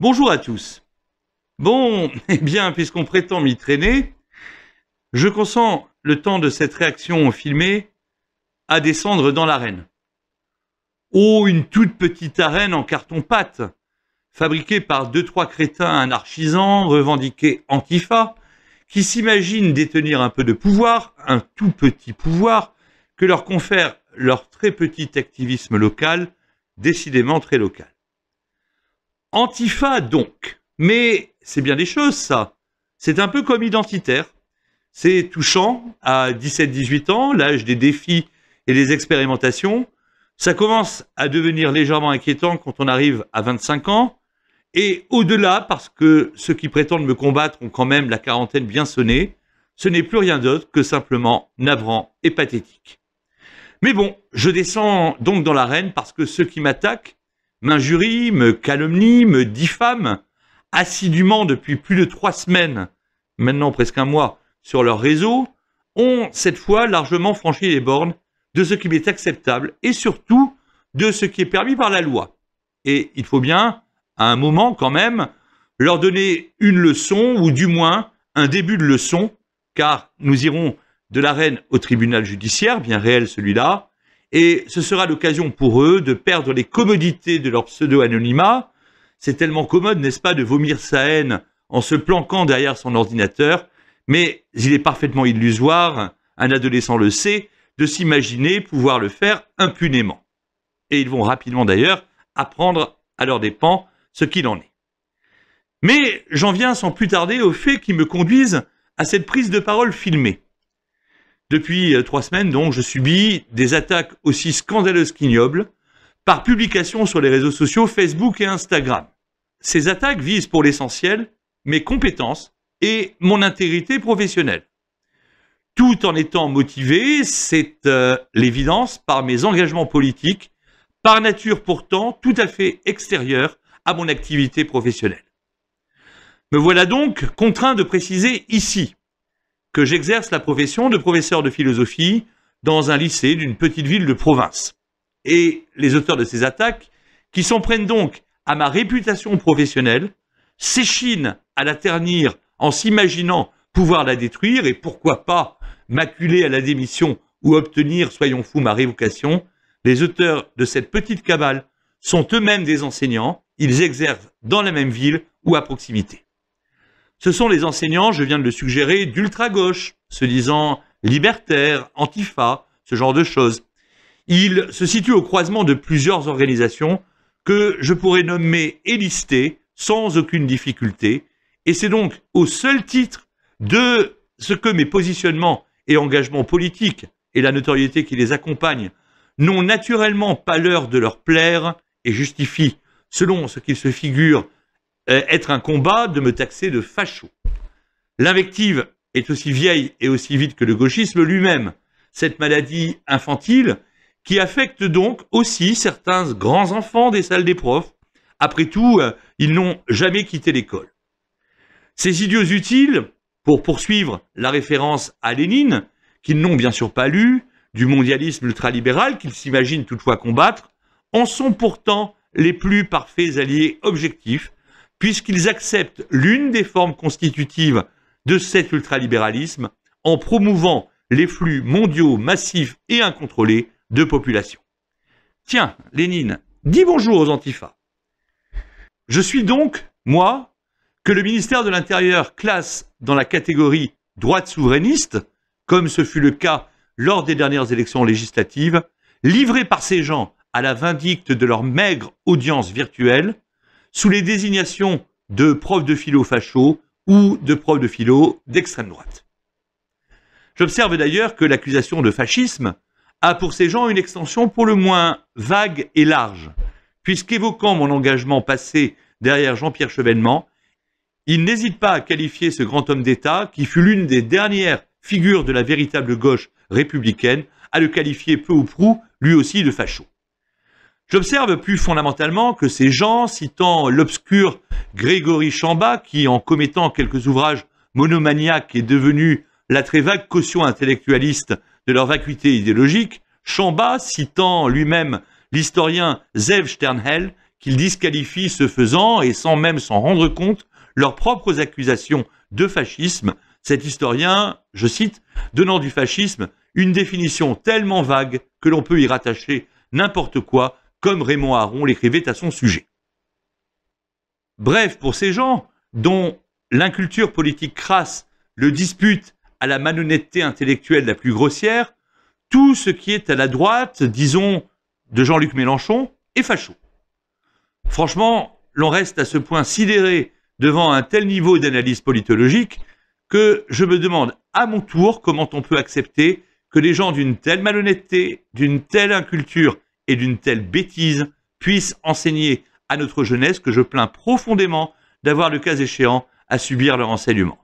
Bonjour à tous. Bon, eh bien, puisqu'on prétend m'y traîner, je consens le temps de cette réaction filmée à descendre dans l'arène. Oh, une toute petite arène en carton-pâte, fabriquée par 2-3 crétins anarchisants revendiqués antifa, qui s'imaginent détenir un peu de pouvoir, un tout petit pouvoir, que leur confère leur très petit activisme local, décidément très local. Antifa donc, mais c'est bien des choses ça, c'est un peu comme identitaire. C'est touchant, à 17-18 ans, l'âge des défis et des expérimentations. Ça commence à devenir légèrement inquiétant quand on arrive à 25 ans, et au-delà, parce que ceux qui prétendent me combattre ont quand même la quarantaine bien sonnée, ce n'est plus rien d'autre que simplement navrant et pathétique. Mais bon, je descends donc dans l'arène parce que ceux qui m'attaquent m'injurient, me calomnient, me diffament assidûment depuis plus de 3 semaines, maintenant presque un mois, sur leur réseau, ont cette fois largement franchi les bornes de ce qui m'est acceptable et surtout de ce qui est permis par la loi. Et il faut bien, à un moment quand même, leur donner une leçon ou du moins un début de leçon, car nous irons de l'arène au tribunal judiciaire, bien réel celui-là, et ce sera l'occasion pour eux de perdre les commodités de leur pseudo-anonymat. C'est tellement commode, n'est-ce pas, de vomir sa haine en se planquant derrière son ordinateur, mais il est parfaitement illusoire, un adolescent le sait, de s'imaginer pouvoir le faire impunément. Et ils vont rapidement d'ailleurs apprendre à leurs dépens ce qu'il en est. Mais j'en viens sans plus tarder aux faits qui me conduisent à cette prise de parole filmée. Depuis 3 semaines, donc, je subis des attaques aussi scandaleuses qu'ignobles par publication sur les réseaux sociaux Facebook et Instagram. Ces attaques visent pour l'essentiel mes compétences et mon intégrité professionnelle. Tout en étant motivé, c'est l'évidence, par mes engagements politiques, par nature pourtant tout à fait extérieure à mon activité professionnelle. Me voilà donc contraint de préciser ici que j'exerce la profession de professeur de philosophie dans un lycée d'une petite ville de province. Et les auteurs de ces attaques, qui s'en prennent donc à ma réputation professionnelle, s'échinent à la ternir en s'imaginant pouvoir la détruire et pourquoi pas m'acculer à la démission ou obtenir, soyons fous, ma révocation. Les auteurs de cette petite cabale sont eux-mêmes des enseignants, ils exercent dans la même ville ou à proximité. Ce sont les enseignants, je viens de le suggérer, d'ultra-gauche, se disant libertaires, antifa, ce genre de choses. Ils se situent au croisement de plusieurs organisations que je pourrais nommer et lister sans aucune difficulté, et c'est donc au seul titre de ce que mes positionnements et engagements politiques et la notoriété qui les accompagne n'ont naturellement pas l'heure de leur plaire et justifient, selon ce qu'ils se figurent, être un combat, de me taxer de facho. L'invective est aussi vieille et aussi vite que le gauchisme lui-même, cette maladie infantile qui affecte donc aussi certains grands enfants des salles des profs. Après tout, ils n'ont jamais quitté l'école. Ces idiots utiles, pour poursuivre la référence à Lénine, qu'ils n'ont bien sûr pas lu, du mondialisme ultralibéral qu'ils s'imaginent toutefois combattre, en sont pourtant les plus parfaits alliés objectifs, puisqu'ils acceptent l'une des formes constitutives de cet ultralibéralisme en promouvant les flux mondiaux massifs et incontrôlés de population. Tiens, Lénine, dis bonjour aux antifas. Je suis donc, moi, que le ministère de l'Intérieur classe dans la catégorie droite souverainiste, comme ce fut le cas lors des dernières élections législatives, livré par ces gens à la vindicte de leur maigre audience virtuelle, sous les désignations de profs de philo fachos ou de profs de philo d'extrême droite. J'observe d'ailleurs que l'accusation de fascisme a pour ces gens une extension pour le moins vague et large, puisqu'évoquant mon engagement passé derrière Jean-Pierre Chevènement, il n'hésite pas à qualifier ce grand homme d'État, qui fut l'une des dernières figures de la véritable gauche républicaine, à le qualifier peu ou prou, lui aussi, de facho. J'observe plus fondamentalement que ces gens, citant l'obscur Grégory Chamba, qui, en commettant quelques ouvrages monomaniaques, est devenu la très vague caution intellectualiste de leur vacuité idéologique, Chamba, citant lui-même l'historien Zev Sternhell, qu'ils disqualifient ce faisant et sans même s'en rendre compte leurs propres accusations de fascisme. Cet historien, je cite, donnant du fascisme une définition tellement vague que l'on peut y rattacher n'importe quoi, comme Raymond Aron l'écrivait à son sujet. Bref, pour ces gens dont l'inculture politique crasse le dispute à la malhonnêteté intellectuelle la plus grossière, tout ce qui est à la droite, disons, de Jean-Luc Mélenchon, est facho. Franchement, l'on reste à ce point sidéré devant un tel niveau d'analyse politologique que je me demande à mon tour comment on peut accepter que les gens d'une telle malhonnêteté, d'une telle inculture et d'une telle bêtise puissent enseigner à notre jeunesse que je plains profondément d'avoir le cas échéant à subir leur enseignement.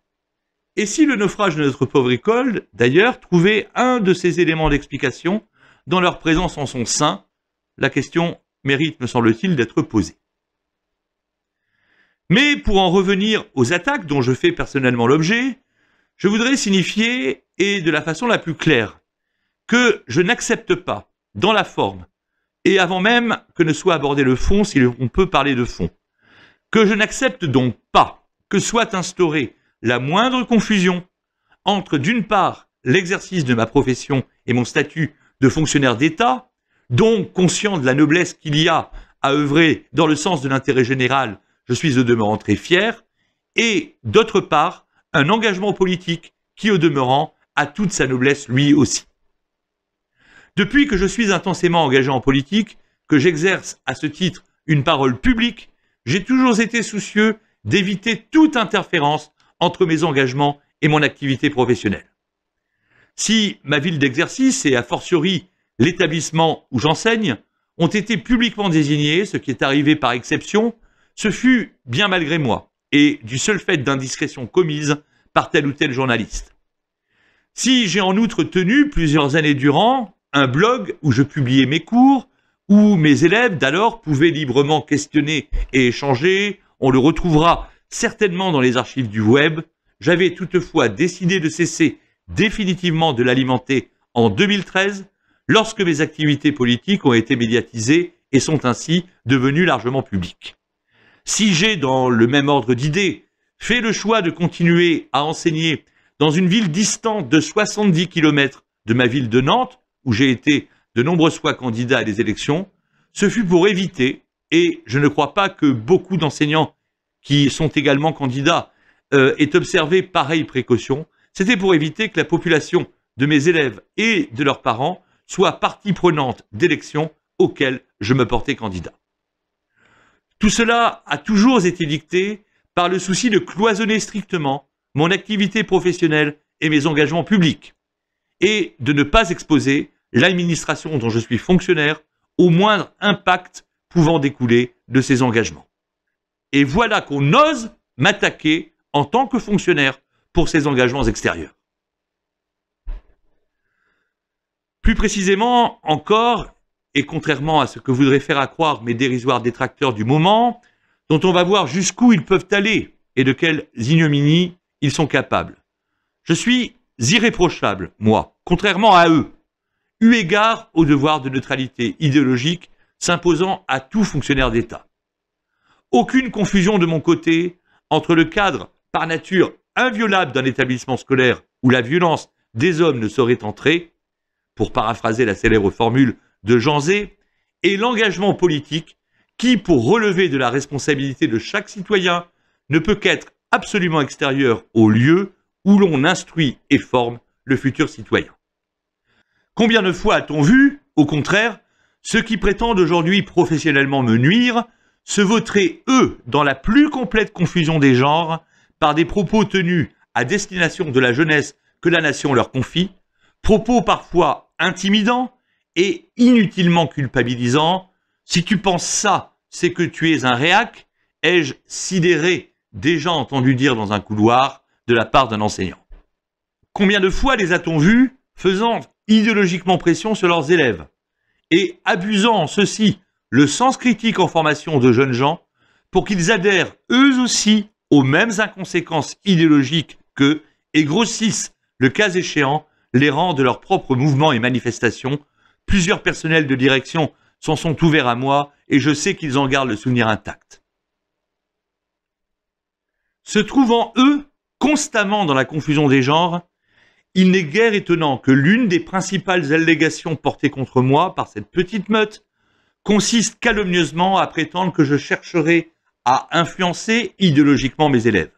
Et si le naufrage de notre pauvre école, d'ailleurs, trouvait un de ces éléments d'explication dans leur présence en son sein, la question mérite, me semble-t-il, d'être posée. Mais pour en revenir aux attaques dont je fais personnellement l'objet, je voudrais signifier, et de la façon la plus claire, que je n'accepte pas, dans la forme, et avant même que ne soit abordé le fond, si on peut parler de fond, que je n'accepte donc pas que soit instaurée la moindre confusion entre, d'une part, l'exercice de ma profession et mon statut de fonctionnaire d'État, donc conscient de la noblesse qu'il y a à œuvrer dans le sens de l'intérêt général, je suis au demeurant très fier, et d'autre part, un engagement politique qui, au demeurant, a toute sa noblesse lui aussi. Depuis que je suis intensément engagé en politique, que j'exerce à ce titre une parole publique, j'ai toujours été soucieux d'éviter toute interférence entre mes engagements et mon activité professionnelle. Si ma ville d'exercice et a fortiori l'établissement où j'enseigne ont été publiquement désignés, ce qui est arrivé par exception, ce fut bien malgré moi et du seul fait d'indiscrétions commises par tel ou tel journaliste. Si j'ai en outre tenu plusieurs années durant un blog où je publiais mes cours, où mes élèves d'alors pouvaient librement questionner et échanger, on le retrouvera certainement dans les archives du web, j'avais toutefois décidé de cesser définitivement de l'alimenter en 2013, lorsque mes activités politiques ont été médiatisées et sont ainsi devenues largement publiques. Si j'ai, dans le même ordre d'idées, fait le choix de continuer à enseigner dans une ville distante de 70 km de ma ville de Nantes, où j'ai été de nombreuses fois candidat à des élections, ce fut pour éviter, et je ne crois pas que beaucoup d'enseignants qui sont également candidats aient observé pareille précaution, c'était pour éviter que la population de mes élèves et de leurs parents soit partie prenante d'élections auxquelles je me portais candidat. Tout cela a toujours été dicté par le souci de cloisonner strictement mon activité professionnelle et mes engagements publics, et de ne pas exposer l'administration dont je suis fonctionnaire au moindre impact pouvant découler de ces engagements. Et voilà qu'on ose m'attaquer en tant que fonctionnaire pour ces engagements extérieurs. Plus précisément encore, et contrairement à ce que voudraient faire accroire mes dérisoires détracteurs du moment, dont on va voir jusqu'où ils peuvent aller et de quelles ignominies ils sont capables. Je suis irréprochable, moi, contrairement à eux, eu égard au devoir de neutralité idéologique s'imposant à tout fonctionnaire d'État. Aucune confusion de mon côté entre le cadre par nature inviolable d'un établissement scolaire où la violence des hommes ne saurait entrer, pour paraphraser la célèbre formule de Jean Zay, et l'engagement politique qui, pour relever de la responsabilité de chaque citoyen, ne peut qu'être absolument extérieur au lieu où l'on instruit et forme le futur citoyen. Combien de fois a-t-on vu, au contraire, ceux qui prétendent aujourd'hui professionnellement me nuire, se vautrer, eux, dans la plus complète confusion des genres, par des propos tenus à destination de la jeunesse que la nation leur confie, propos parfois intimidants et inutilement culpabilisants. Si tu penses ça, c'est que tu es un réac, ai-je sidéré déjà entendu dire dans un couloir de la part d'un enseignant. Combien de fois les a-t-on vus faisant idéologiquement pression sur leurs élèves et abusant en ceci le sens critique en formation de jeunes gens pour qu'ils adhèrent eux aussi aux mêmes inconséquences idéologiques qu'eux et grossissent, le cas échéant, les rangs de leurs propres mouvements et manifestations. Plusieurs personnels de direction s'en sont ouverts à moi et je sais qu'ils en gardent le souvenir intact. Se trouvant, eux, constamment dans la confusion des genres, il n'est guère étonnant que l'une des principales allégations portées contre moi par cette petite meute consiste calomnieusement à prétendre que je chercherai à influencer idéologiquement mes élèves.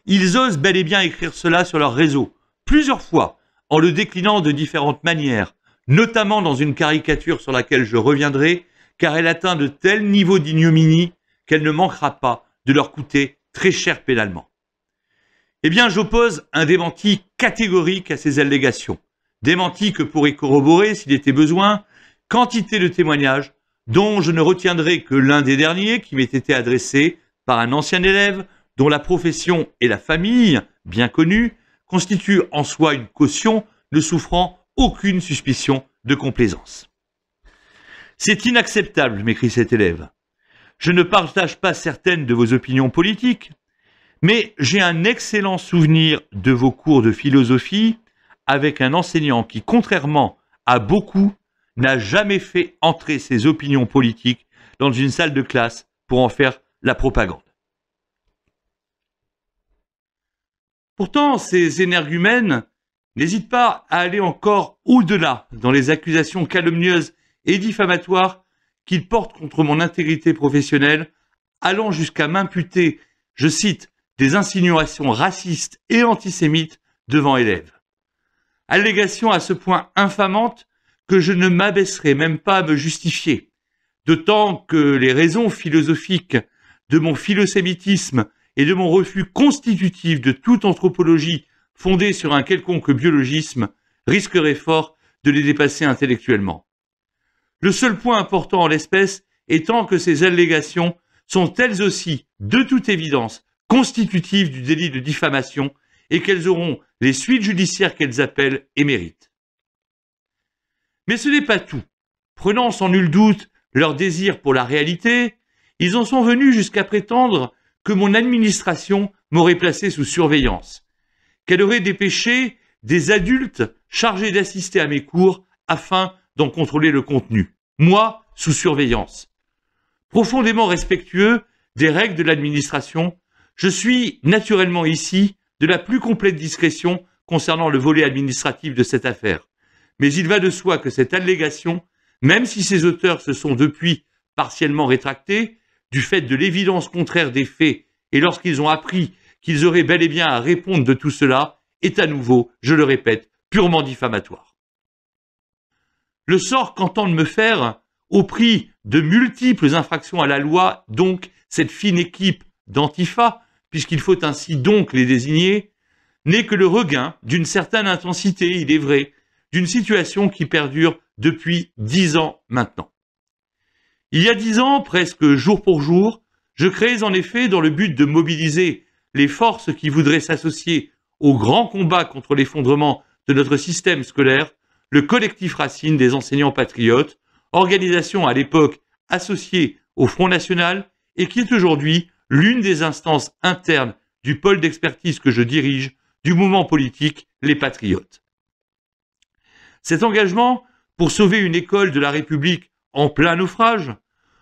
Ils osent bel et bien écrire cela sur leur réseau, plusieurs fois, en le déclinant de différentes manières, notamment dans une caricature sur laquelle je reviendrai, car elle atteint de tels niveaux d'ignominie qu'elle ne manquera pas de leur coûter très cher pénalement. Eh bien, j'oppose un démenti catégorique à ces allégations, démenti que pourrait corroborer, s'il était besoin, quantité de témoignages, dont je ne retiendrai que l'un des derniers qui m'ait été adressé par un ancien élève dont la profession et la famille, bien connues, constituent en soi une caution ne souffrant aucune suspicion de complaisance. C'est inacceptable, m'écrit cet élève. Je ne partage pas certaines de vos opinions politiques, mais j'ai un excellent souvenir de vos cours de philosophie avec un enseignant qui, contrairement à beaucoup, n'a jamais fait entrer ses opinions politiques dans une salle de classe pour en faire la propagande. Pourtant, ces énergumènes n'hésitent pas à aller encore au-delà dans les accusations calomnieuses et diffamatoires qu'ils portent contre mon intégrité professionnelle, allant jusqu'à m'imputer, je cite, des insinuations racistes et antisémites devant élèves. Allégation à ce point infamante que je ne m'abaisserai même pas à me justifier, d'autant que les raisons philosophiques de mon philosémitisme et de mon refus constitutif de toute anthropologie fondée sur un quelconque biologisme risqueraient fort de les dépasser intellectuellement. Le seul point important en l'espèce étant que ces allégations sont elles aussi, de toute évidence, constitutives du délit de diffamation et qu'elles auront les suites judiciaires qu'elles appellent et méritent. Mais ce n'est pas tout. Prenant sans nul doute leur désir pour la réalité, ils en sont venus jusqu'à prétendre que mon administration m'aurait placé sous surveillance, qu'elle aurait dépêché des adultes chargés d'assister à mes cours afin d'en contrôler le contenu, moi sous surveillance. Profondément respectueux des règles de l'administration, je suis naturellement ici de la plus complète discrétion concernant le volet administratif de cette affaire. Mais il va de soi que cette allégation, même si ses auteurs se sont depuis partiellement rétractés, du fait de l'évidence contraire des faits et lorsqu'ils ont appris qu'ils auraient bel et bien à répondre de tout cela, est à nouveau, je le répète, purement diffamatoire. Le sort qu'entendent me faire, au prix de multiples infractions à la loi, donc cette fine équipe d'Antifa, puisqu'il faut ainsi donc les désigner, n'est que le regain d'une certaine intensité, il est vrai, d'une situation qui perdure depuis 10 ans maintenant. Il y a 10 ans, presque jour pour jour, je créais en effet, dans le but de mobiliser les forces qui voudraient s'associer au grand combat contre l'effondrement de notre système scolaire, le collectif Racine des enseignants patriotes, organisation à l'époque associée au Front National et qui est aujourd'hui l'une des instances internes du pôle d'expertise que je dirige du mouvement politique Les Patriotes. Cet engagement pour sauver une école de la République en plein naufrage,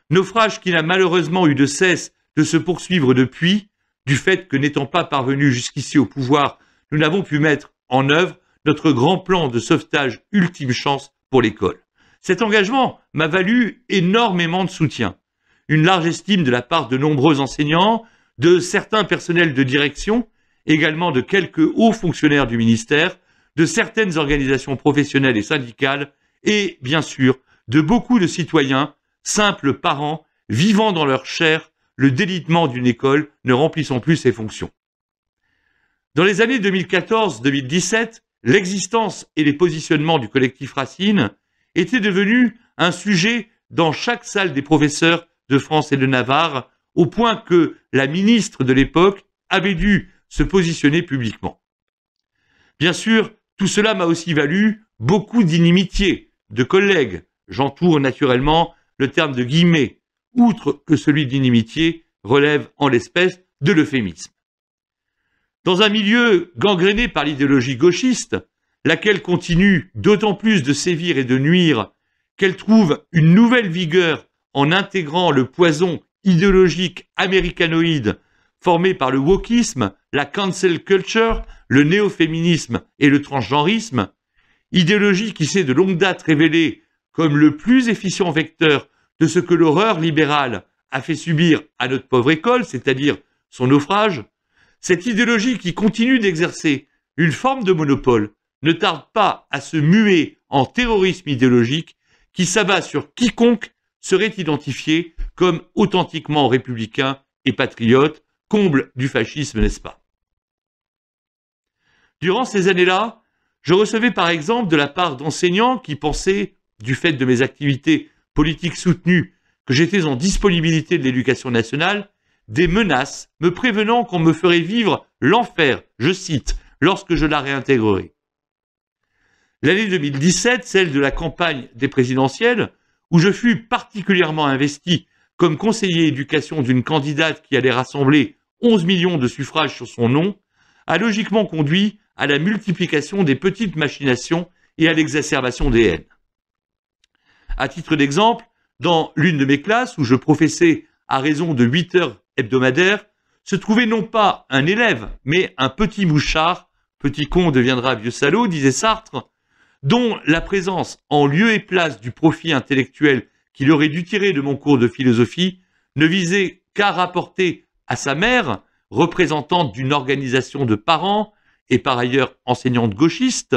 naufrage qui n'a malheureusement eu de cesse de se poursuivre depuis, du fait que n'étant pas parvenus jusqu'ici au pouvoir, nous n'avons pu mettre en œuvre notre grand plan de sauvetage ultime chance pour l'école. Cet engagement m'a valu énormément de soutien, une large estime de la part de nombreux enseignants, de certains personnels de direction, également de quelques hauts fonctionnaires du ministère, de certaines organisations professionnelles et syndicales, et bien sûr de beaucoup de citoyens, simples parents, vivant dans leur chair le délitement d'une école ne remplissant plus ses fonctions. Dans les années 2014-2017, l'existence et les positionnements du collectif Racine étaient devenus un sujet dans chaque salle des professeurs de France et de Navarre, au point que la ministre de l'époque avait dû se positionner publiquement. Bien sûr, tout cela m'a aussi valu beaucoup d'inimitiés de collègues. J'entoure naturellement le terme de guillemets, outre que celui d'inimitié relève en l'espèce de l'euphémisme. Dans un milieu gangréné par l'idéologie gauchiste, laquelle continue d'autant plus de sévir et de nuire qu'elle trouve une nouvelle vigueur en intégrant le poison idéologique américanoïde formé par le wokisme, la cancel culture, le néo-féminisme et le transgenrisme, idéologie qui s'est de longue date révélée comme le plus efficient vecteur de ce que l'horreur libérale a fait subir à notre pauvre école, c'est-à-dire son naufrage, cette idéologie qui continue d'exercer une forme de monopole ne tarde pas à se muer en terrorisme idéologique qui s'abat sur quiconque serait identifié comme authentiquement républicain et patriote, comble du fascisme, n'est-ce pas? Durant ces années-là, je recevais par exemple de la part d'enseignants qui pensaient, du fait de mes activités politiques soutenues, que j'étais en disponibilité de l'éducation nationale, des menaces me prévenant qu'on me ferait vivre l'enfer, je cite, lorsque je la réintégrerai. L'année 2017, celle de la campagne des présidentielles, où je fus particulièrement investi comme conseiller éducation d'une candidate qui allait rassembler 11 millions de suffrages sur son nom, a logiquement conduit à la multiplication des petites machinations et à l'exacerbation des haines. À titre d'exemple, dans l'une de mes classes où je professais à raison de 8 heures hebdomadaires, se trouvait non pas un élève, mais un petit mouchard, petit con deviendra vieux salaud, disait Sartre, dont la présence en lieu et place du profit intellectuel qu'il aurait dû tirer de mon cours de philosophie ne visait qu'à rapporter à sa mère, représentante d'une organisation de parents et par ailleurs enseignante gauchiste,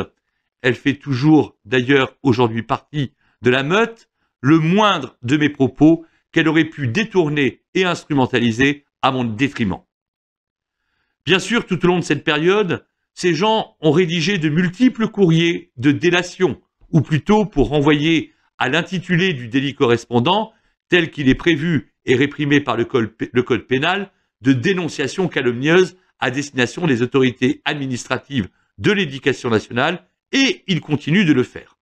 elle fait toujours d'ailleurs aujourd'hui partie de la meute, le moindre de mes propos qu'elle aurait pu détourner et instrumentaliser à mon détriment. Bien sûr, tout au long de cette période, ces gens ont rédigé de multiples courriers de délation, ou plutôt pour renvoyer à l'intitulé du délit correspondant, tel qu'il est prévu et réprimé par le code pénal, de dénonciation calomnieuse à destination des autorités administratives de l'éducation nationale, et ils continuent de le faire.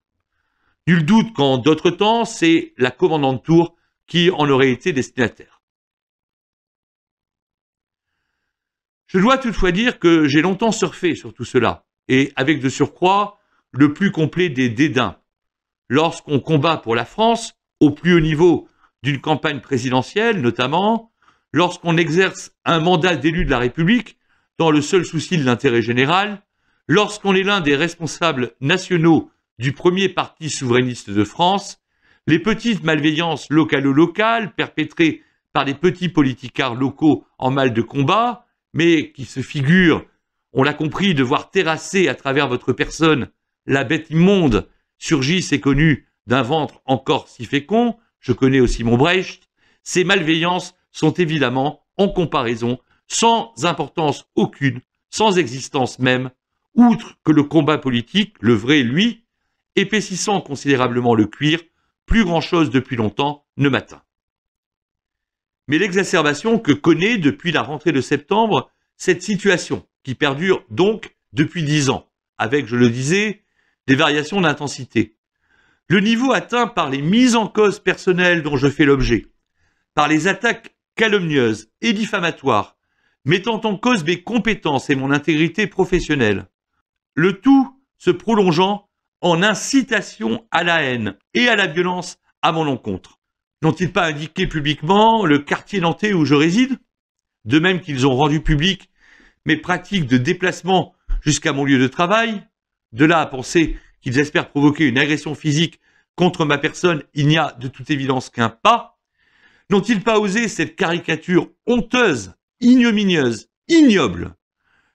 Nul doute qu'en d'autres temps, c'est la commandante Tour qui en aurait été destinataire. Je dois toutefois dire que j'ai longtemps surfé sur tout cela, et avec de surcroît le plus complet des dédains. Lorsqu'on combat pour la France, au plus haut niveau d'une campagne présidentielle notamment, lorsqu'on exerce un mandat d'élu de la République dans le seul souci de l'intérêt général, lorsqu'on est l'un des responsables nationaux du premier parti souverainiste de France, les petites malveillances locales perpétrées par les petits politicards locaux en mal de combat, mais qui se figurent, on l'a compris, devoir terrasser à travers votre personne la bête immonde, surgissent et connue d'un ventre encore si fécond, je connais aussi mon Brecht, ces malveillances sont évidemment, en comparaison, sans importance aucune, sans existence même, outre que le combat politique, le vrai, lui, épaississant considérablement le cuir, plus grand-chose depuis longtemps ne m'atteint. Mais l'exacerbation que connaît depuis la rentrée de septembre cette situation, qui perdure donc depuis 10 ans, avec, je le disais, des variations d'intensité. Le niveau atteint par les mises en cause personnelles dont je fais l'objet, par les attaques calomnieuses et diffamatoires, mettant en cause mes compétences et mon intégrité professionnelle, le tout se prolongeant en incitation à la haine et à la violence à mon encontre. N'ont-ils pas indiqué publiquement le quartier nantais où je réside? De même qu'ils ont rendu public mes pratiques de déplacement jusqu'à mon lieu de travail. De là à penser qu'ils espèrent provoquer une agression physique contre ma personne, il n'y a de toute évidence qu'un pas. N'ont-ils pas osé cette caricature honteuse, ignominieuse, ignoble,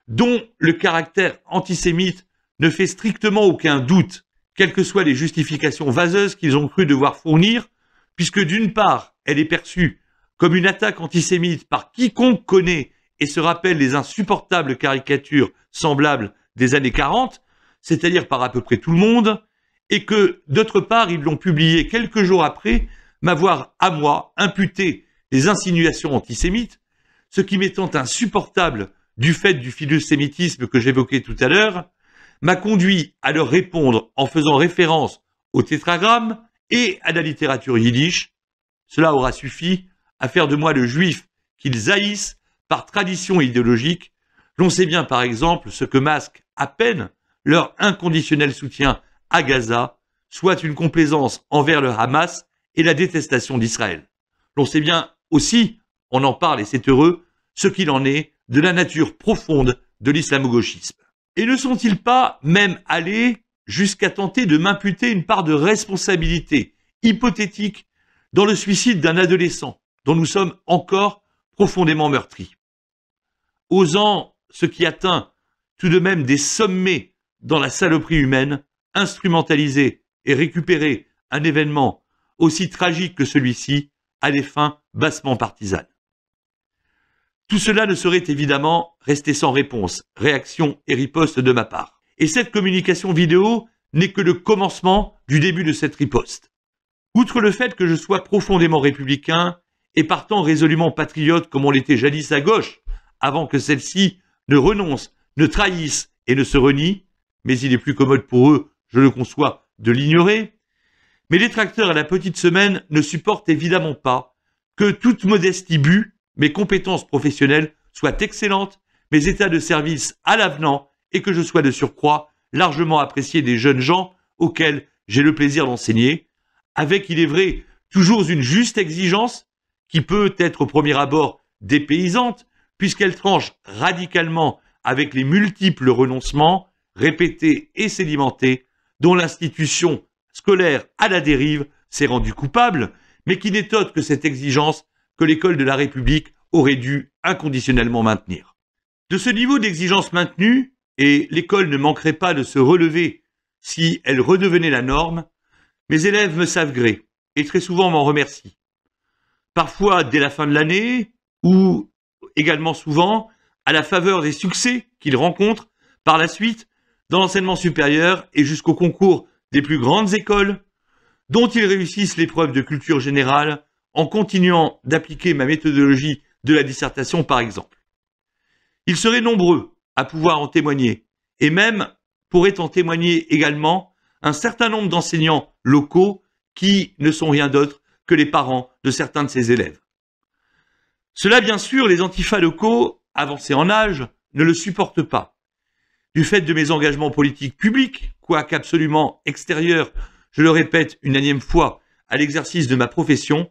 dont le caractère antisémite ne fait strictement aucun doute, quelles que soient les justifications vaseuses qu'ils ont cru devoir fournir, puisque d'une part, elle est perçue comme une attaque antisémite par quiconque connaît et se rappelle les insupportables caricatures semblables des années 40, c'est-à-dire par à peu près tout le monde, et que, d'autre part, ils l'ont publié quelques jours après m'avoir, à moi, imputé des insinuations antisémites, ce qui m'étant insupportable du fait du philosémitisme que j'évoquais tout à l'heure, m'a conduit à leur répondre en faisant référence au tétragramme et à la littérature yiddish. Cela aura suffi à faire de moi le juif qu'ils haïssent par tradition idéologique. L'on sait bien par exemple ce que masque à peine leur inconditionnel soutien à Gaza, soit une complaisance envers le Hamas et la détestation d'Israël. L'on sait bien aussi, on en parle et c'est heureux, ce qu'il en est de la nature profonde de l'islamo-gauchisme. Et ne sont-ils pas même allés jusqu'à tenter de m'imputer une part de responsabilité hypothétique dans le suicide d'un adolescent dont nous sommes encore profondément meurtris, osant ce qui atteint tout de même des sommets dans la saloperie humaine, instrumentaliser et récupérer un événement aussi tragique que celui-ci à des fins bassement partisanes. Tout cela ne saurait évidemment rester sans réponse, réaction et riposte de ma part. Et cette communication vidéo n'est que le commencement du début de cette riposte. Outre le fait que je sois profondément républicain et partant résolument patriote comme on l'était jadis à gauche, avant que celle-ci ne renonce, ne trahisse et ne se renie, mais il est plus commode pour eux, je le conçois, de l'ignorer, mes détracteurs à la petite semaine ne supportent évidemment pas que toute modestie bue, mes compétences professionnelles soient excellentes, mes états de service à l'avenant et que je sois de surcroît largement apprécié des jeunes gens auxquels j'ai le plaisir d'enseigner, avec, il est vrai, toujours une juste exigence qui peut être au premier abord dépaysante, puisqu'elle tranche radicalement avec les multiples renoncements, répétés et sédimentés, dont l'institution scolaire à la dérive s'est rendue coupable, mais qui n'est autre que cette exigence que l'école de la République aurait dû inconditionnellement maintenir. De ce niveau d'exigence maintenu, et l'école ne manquerait pas de se relever si elle redevenait la norme, mes élèves me savent gré, et très souvent m'en remercient. Parfois dès la fin de l'année, ou également souvent à la faveur des succès qu'ils rencontrent par la suite dans l'enseignement supérieur et jusqu'au concours des plus grandes écoles, dont ils réussissent l'épreuve de culture générale en continuant d'appliquer ma méthodologie de la dissertation par exemple. Ils seraient nombreux à pouvoir en témoigner, et même pourraient en témoigner également un certain nombre d'enseignants locaux qui ne sont rien d'autre que les parents de certains de ces élèves. Cela, bien sûr, les antifas locaux, avancés en âge, ne le supportent pas. Du fait de mes engagements politiques publics, quoique absolument extérieurs, je le répète une énième fois, à l'exercice de ma profession,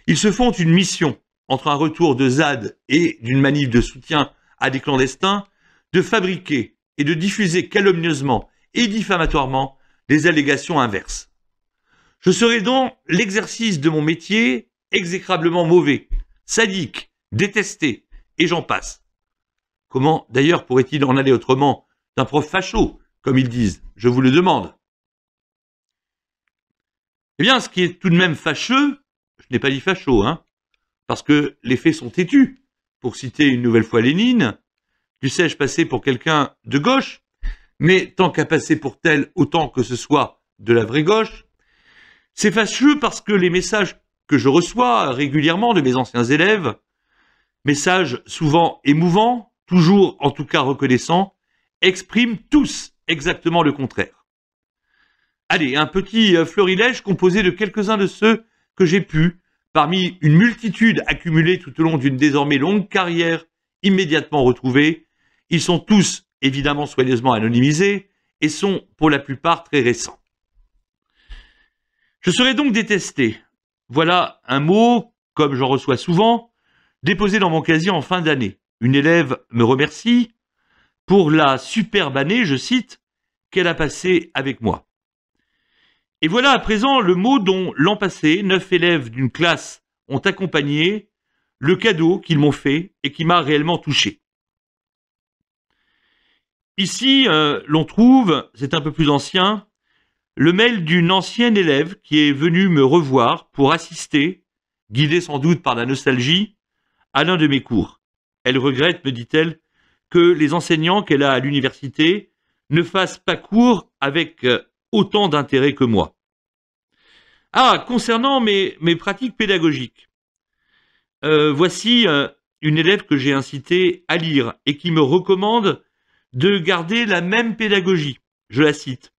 ils se font une mission, entre un retour de ZAD et d'une manif de soutien à des clandestins, de fabriquer et de diffuser calomnieusement et diffamatoirement des allégations inverses. Je serai donc l'exercice de mon métier exécrablement mauvais, sadique, détesté, et j'en passe. Comment d'ailleurs pourrait-il en aller autrement d'un prof facho, comme ils disent, je vous le demande. Eh bien, ce qui est tout de même fâcheux, je n'ai pas dit facho, parce que les faits sont têtus. Pour citer une nouvelle fois Lénine, dussé-je passer pour quelqu'un de gauche, mais tant qu'à passer pour tel, autant que ce soit de la vraie gauche. C'est fâcheux parce que les messages que je reçois régulièrement de mes anciens élèves, messages souvent émouvants, toujours en tout cas reconnaissants, expriment tous exactement le contraire. Allez, un petit florilège composé de quelques-uns de ceux que j'ai pu, parmi une multitude accumulée tout au long d'une désormais longue carrière, immédiatement retrouvée. Ils sont tous évidemment soigneusement anonymisés et sont pour la plupart très récents. Je serai donc détesté. Voilà un mot, comme j'en reçois souvent, déposé dans mon casier en fin d'année. Une élève me remercie pour la superbe année, je cite, qu'elle a passée avec moi. Et voilà à présent le mot dont l'an passé, 9 élèves d'une classe ont accompagné le cadeau qu'ils m'ont fait et qui m'a réellement touché. Ici, l'on trouve, c'est un peu plus ancien, le mail d'une ancienne élève qui est venue me revoir pour assister, guidée sans doute par la nostalgie, à l'un de mes cours. Elle regrette, me dit-elle, que les enseignants qu'elle a à l'université ne fassent pas cours avec autant d'intérêt que moi. Ah, concernant mes pratiques pédagogiques, voici une élève que j'ai incitée à lire et qui me recommande de garder la même pédagogie. Je la cite.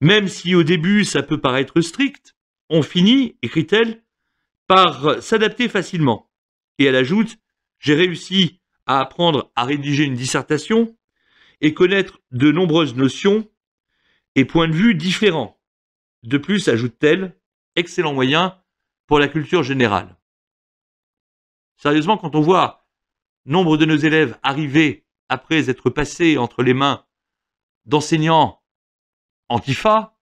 Même si au début ça peut paraître strict, on finit, écrit-elle, par s'adapter facilement. Et elle ajoute, j'ai réussi à apprendre à rédiger une dissertation et connaître de nombreuses notions et points de vue différents. De plus, ajoute-t-elle, excellent moyen pour la culture générale. Sérieusement, quand on voit nombre de nos élèves arriver après être passés entre les mains d'enseignants antifa,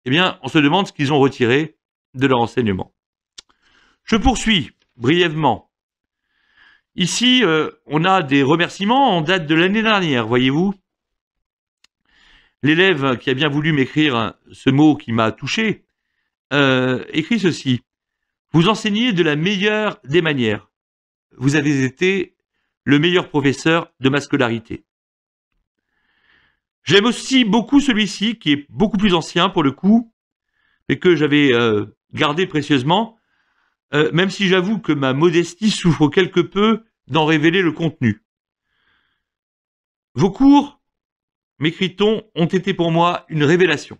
eh bien, on se demande ce qu'ils ont retiré de leur enseignement. Je poursuis brièvement. Ici, on a des remerciements en date de l'année dernière, voyez-vous. L'élève qui a bien voulu m'écrire ce mot qui m'a touché, écrit ceci. Vous enseignez de la meilleure des manières. Vous avez été le meilleur professeur de ma scolarité. J'aime aussi beaucoup celui-ci, qui est beaucoup plus ancien pour le coup, mais que j'avais gardé précieusement, même si j'avoue que ma modestie souffre quelque peu d'en révéler le contenu. Vos cours, m'écrit-on, ont été pour moi une révélation.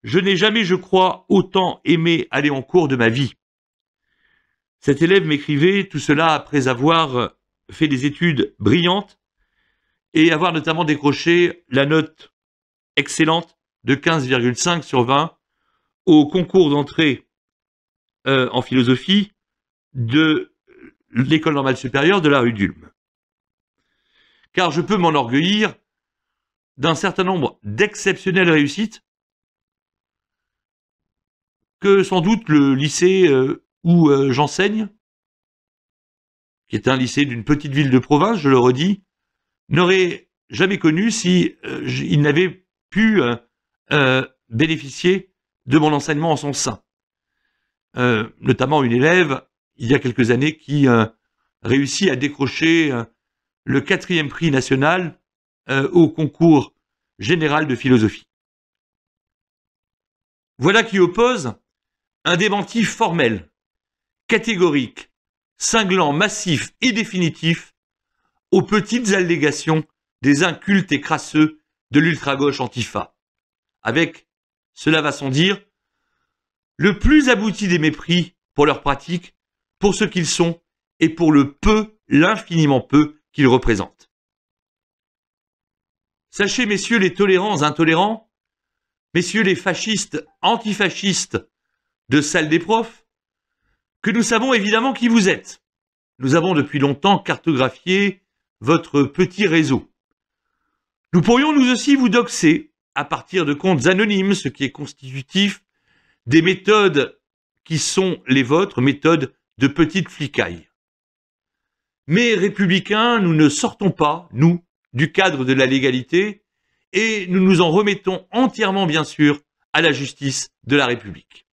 Je n'ai jamais, je crois, autant aimé aller en cours de ma vie. Cet élève m'écrivait tout cela après avoir fait des études brillantes et avoir notamment décroché la note excellente de 15,5 sur 20 au concours d'entrée en philosophie de l'École normale supérieure de la rue d'Ulm. Car je peux m'enorgueillir d'un certain nombre d'exceptionnelles réussites que sans doute le lycée où j'enseigne, qui est un lycée d'une petite ville de province, je le redis, n'aurait jamais connu si il n'avait pu bénéficier de mon enseignement en son sein. Notamment une élève, il y a quelques années, qui réussit à décrocher le 4e prix national au concours général de philosophie. Voilà qui oppose un démenti formel, catégorique, cinglant, massif et définitif aux petites allégations des incultes et crasseux de l'ultra-gauche antifa, avec, cela va sans dire, le plus abouti des mépris pour leurs pratiques, pour ce qu'ils sont et pour le peu, l'infiniment peu qu'ils représentent. Sachez, messieurs les tolérants intolérants, messieurs les fascistes antifascistes de salle des profs, que nous savons évidemment qui vous êtes. Nous avons depuis longtemps cartographié votre petit réseau. Nous pourrions nous aussi vous doxer à partir de comptes anonymes, ce qui est constitutif des méthodes qui sont les vôtres, méthodes de petite flicaille. Mais républicains, nous ne sortons pas, nous, du cadre de la légalité et nous nous en remettons entièrement, bien sûr, à la justice de la République.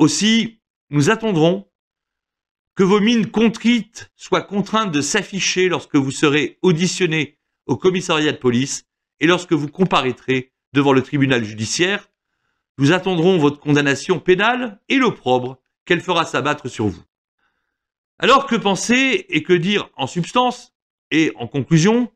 Aussi, nous attendrons que vos mines contrites soient contraintes de s'afficher lorsque vous serez auditionnés au commissariat de police et lorsque vous comparaîtrez devant le tribunal judiciaire. Nous attendrons votre condamnation pénale et l'opprobre qu'elle fera s'abattre sur vous. Alors que penser et que dire en substance et en conclusion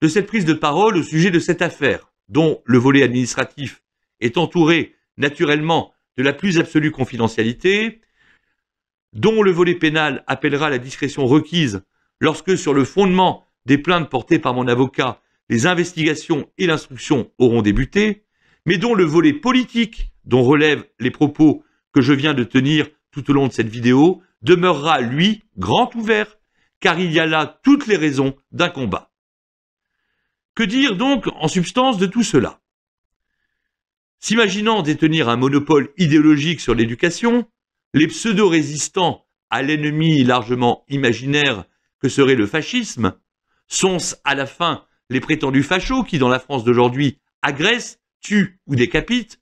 de cette prise de parole au sujet de cette affaire, dont le volet administratif est entouré naturellement de la plus absolue confidentialité, dont le volet pénal appellera la discrétion requise lorsque, sur le fondement des plaintes portées par mon avocat, les investigations et l'instruction auront débuté, mais dont le volet politique, dont relèvent les propos que je viens de tenir tout au long de cette vidéo, demeurera, lui, grand ouvert, car il y a là toutes les raisons d'un combat. Que dire donc en substance de tout cela? S'imaginant détenir un monopole idéologique sur l'éducation, les pseudo-résistants à l'ennemi largement imaginaire que serait le fascisme, sont-ce à la fin les prétendus fachos qui, dans la France d'aujourd'hui, agressent, tuent ou décapitent,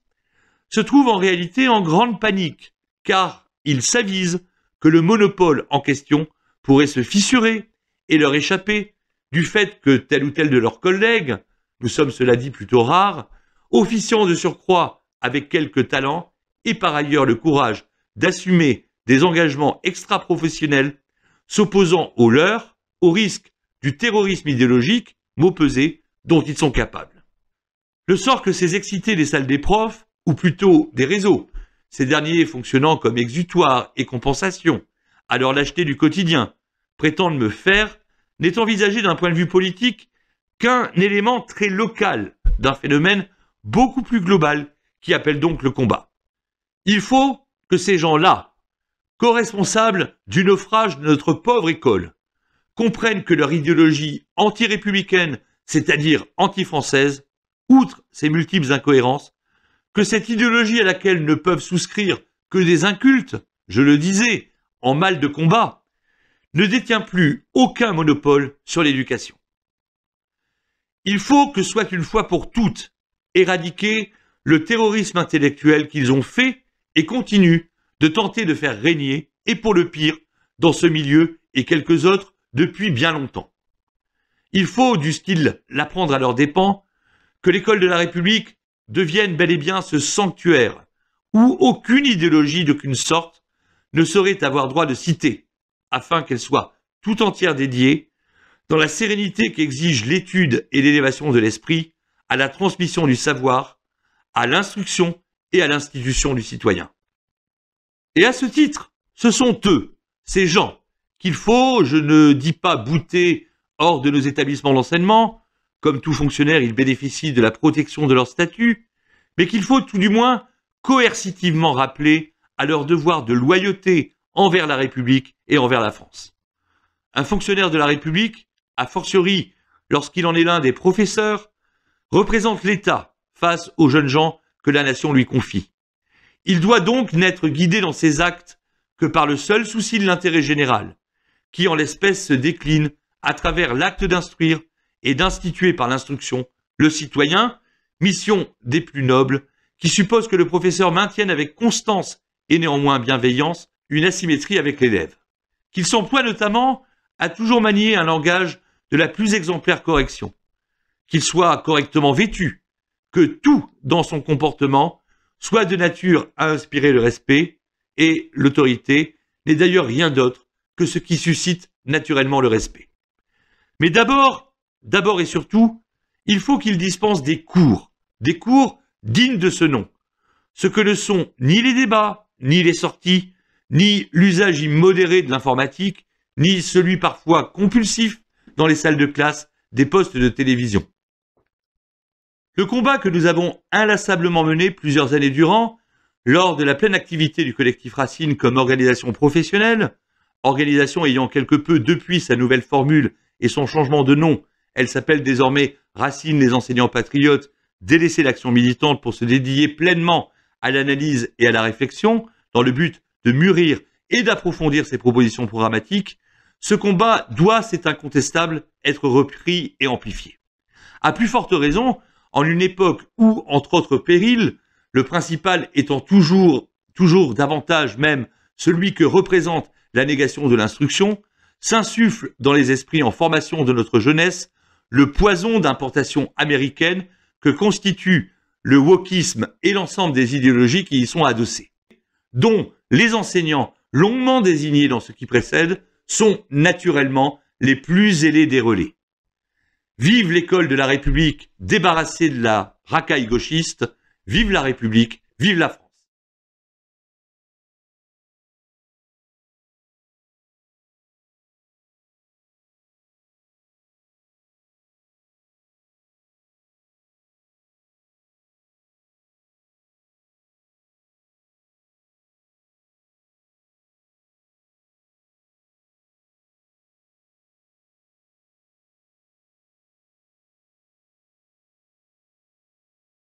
se trouvent en réalité en grande panique, car ils s'avisent que le monopole en question pourrait se fissurer et leur échapper du fait que tel ou tel de leurs collègues, nous sommes cela dit plutôt rares, officiant de surcroît avec quelque talent et par ailleurs le courage d'assumer des engagements extra-professionnels s'opposant aux leurs, au risque du terrorisme idéologique, mot pesé, dont ils sont capables. Le sort que ces excités des salles des profs, ou plutôt des réseaux, ces derniers fonctionnant comme exutoire et compensation, à leur lâcheté du quotidien, prétendent me faire, n'est envisagé d'un point de vue politique qu'un élément très local d'un phénomène beaucoup plus global qui appelle donc le combat. Il faut que ces gens-là, co-responsables du naufrage de notre pauvre école, comprennent que leur idéologie anti-républicaine, c'est-à-dire anti-française, outre ses multiples incohérences, que cette idéologie à laquelle ne peuvent souscrire que des incultes, je le disais, en mal de combat, ne détient plus aucun monopole sur l'éducation. Il faut que soit une fois pour toutes éradiqué le terrorisme intellectuel qu'ils ont fait et continuent de tenter de faire régner, et pour le pire, dans ce milieu et quelques autres depuis bien longtemps. Il faut, du style l'apprendre à leurs dépens, que l'école de la République devienne bel et bien ce sanctuaire où aucune idéologie d'aucune sorte ne saurait avoir droit de citer, afin qu'elle soit tout entière dédiée, dans la sérénité qu'exige l'étude et l'élévation de l'esprit, à la transmission du savoir, à l'instruction et à l'institution du citoyen. Et à ce titre, ce sont eux, ces gens, qu'il faut, je ne dis pas bouter hors de nos établissements d'enseignement, comme tout fonctionnaire, ils bénéficient de la protection de leur statut, mais qu'il faut tout du moins coercitivement rappeler à leur devoir de loyauté envers la République et envers la France. Un fonctionnaire de la République, a fortiori lorsqu'il en est l'un des professeurs, représente l'État face aux jeunes gens que la nation lui confie. Il doit donc n'être guidé dans ses actes que par le seul souci de l'intérêt général, qui en l'espèce se décline à travers l'acte d'instruire et d'instituer par l'instruction le citoyen, mission des plus nobles, qui suppose que le professeur maintienne avec constance et néanmoins bienveillance une asymétrie avec l'élève, qu'il s'emploie notamment à toujours manier un langage de la plus exemplaire correction, qu'il soit correctement vêtu, que tout dans son comportement soit de nature à inspirer le respect, et l'autorité n'est d'ailleurs rien d'autre que ce qui suscite naturellement le respect. Mais d'abord et surtout, il faut qu'il dispense des cours dignes de ce nom, ce que ne sont ni les débats, ni les sorties, ni l'usage immodéré de l'informatique, ni celui parfois compulsif dans les salles de classe des postes de télévision. Le combat que nous avons inlassablement mené plusieurs années durant, lors de la pleine activité du collectif Racine comme organisation professionnelle, organisation ayant quelque peu depuis sa nouvelle formule et son changement de nom, elle s'appelle désormais Racine les enseignants patriotes, délaisser l'action militante pour se dédier pleinement à l'analyse et à la réflexion, dans le but de mûrir et d'approfondir ses propositions programmatiques, ce combat doit, c'est incontestable, être repris et amplifié. À plus forte raison, en une époque où, entre autres périls, le principal étant toujours davantage même celui que représente la négation de l'instruction, s'insuffle dans les esprits en formation de notre jeunesse le poison d'importation américaine que constitue le wokisme et l'ensemble des idéologies qui y sont adossées, dont les enseignants longuement désignés dans ce qui précède sont naturellement les plus zélés des relais. Vive l'école de la République débarrassée de la racaille gauchiste, vive la République, vive la France.